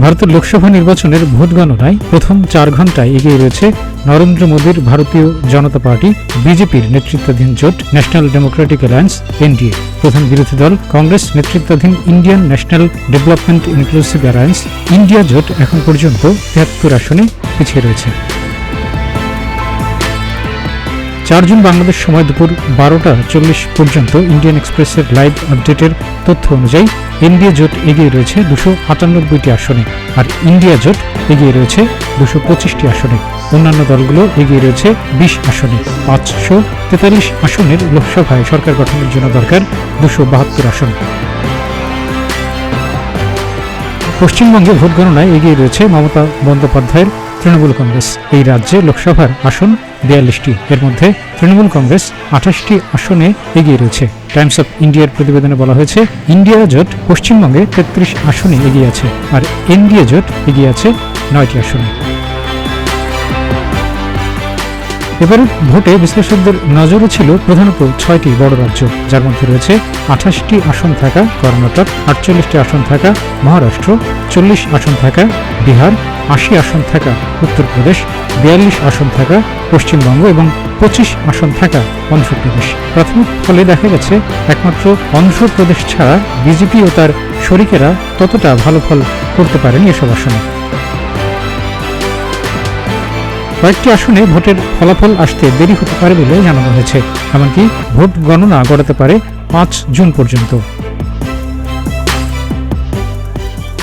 ভারতের লোকসভা নির্বাচনের ভোট গণনায় প্রথম 4 ঘণ্টায় এগিয়ে রয়েছে নরেন্দ্র মোদীর ভারতীয় জনতা পার্টি বিজেপির নেতৃত্বাধীন জোট ন্যাশনাল ডেমোক্রেটিক অ্যালায়েন্স এনডিএ। প্রধান বিরোধী দল কংগ্রেস নেতৃত্বাধীন Indian national development inclusive alliance India জোট এখন পর্যন্ত 73 আসনে পিছিয়ে রয়েছে। 4 জুন বাংলাদেশ সময় দুপুর 12:40 পর্যন্ত ইন্ডিয়ান এক্সপ্রেসের লাইভ আপডেটের তথ্য অনুযায়ী এনডিএ জোট এগিয়ে রয়েছে 298টি আসনে, আর ইন্ডিয়া জোট এগিয়ে রয়েছে 225টি আসনে। অন্যান্য দলগুলো এগিয়ে রয়েছে 20 আসনে। 543 আসনের লোকসভায় সরকার গঠনের জন্য দরকার 272 আসন। পশ্চিমবঙ্গে ভোট গণনায় এগিয়ে রয়েছে মমতা বন্দ্যোপাধ্যায়ের তৃণমূল কংগ্রেস। এই রাজ্যে লোকসভার আসন 42টি, এর মধ্যে তৃণমূল কংগ্রেস 28টি আসনে এগিয়ে রয়েছে। টাইমস অফ ইন্ডিয়ার প্রতিবেদনে বলা হয়েছে, ইন্ডিয়া জোট পশ্চিমবঙ্গে 33 আসনে এগিয়ে আছে, আর এনডিএ জোট এগিয়ে আছে 9টি আসনে। এবারের ভোটে বিশ্লেষকদের নজরে ছিল প্রধানত 6টি বড় রাজ্য, যার মধ্যে রয়েছে 28টি আসন থাকা কর্ণাটক, 48টি আসন থাকা মহারাষ্ট্র, 40 আসন থাকা বিহার, 80 আসন থাকা উত্তরপ্রদেশ, 42 আসন থাকা পশ্চিমবঙ্গ এবং 25 আসন থাকা অন্ধ্রপ্রদেশ। প্রাথমিক ফলে দেখা গেছে একমাত্র অন্ধ্রপ্রদেশ ছাড়া বিজেপি ও তার শরিকেরা ততটা ভালো ফল করতে পারেনি এসব আসনে। কয়েকটি আসনে ভোটের ফলাফল আসতে দেরি হতে পারে বলে জানানো হয়েছে, এমনকি ভোট গণনা গড়াতে পারে 5 জুন পর্যন্ত।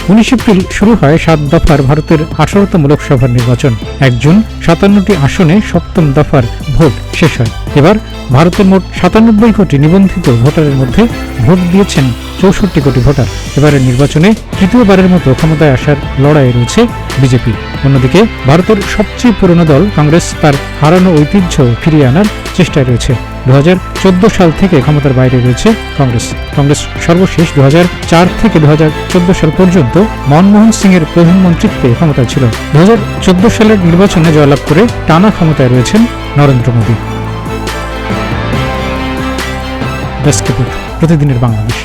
19 এপ্রিল শুরু হয় 7 দফার ভারতের 18তম লোকসভার নির্বাচন। 1 জুন 57টি আসনে 7ম দফার ভোট শেষ হয়। এবার ভারতের মোট 97 কোটি নিবন্ধিত ভোটারের মধ্যে ভোট দিয়েছেন 64 কোটি ভোটার। এবারের নির্বাচনে তৃতীয়বারের মতো ক্ষমতায় আসার লড়াইয়ে রয়েছে বিজেপি। অন্যদিকে ভারতের সবচেয়ে পুরনো দল কংগ্রেস তার হারানো ঐতিহ্য ফিরিয়ে আনার চেষ্টায় রয়েছে। 2014 সাল থেকে ক্ষমতার বাইরে রয়েছে কংগ্রেস সর্বশেষ 2004 থেকে 2014 সাল পর্যন্ত মনমোহন সিংয়ের প্রধানমন্ত্রীত্বে ক্ষমতায় ছিল। 2014 সালের নির্বাচনে জয়লাভ করে টানা ক্ষমতায় রয়েছেন নরেন্দ্র মোদী। ডেস্ক রিপোর্ট, প্রতিদিনের বাংলাদেশ।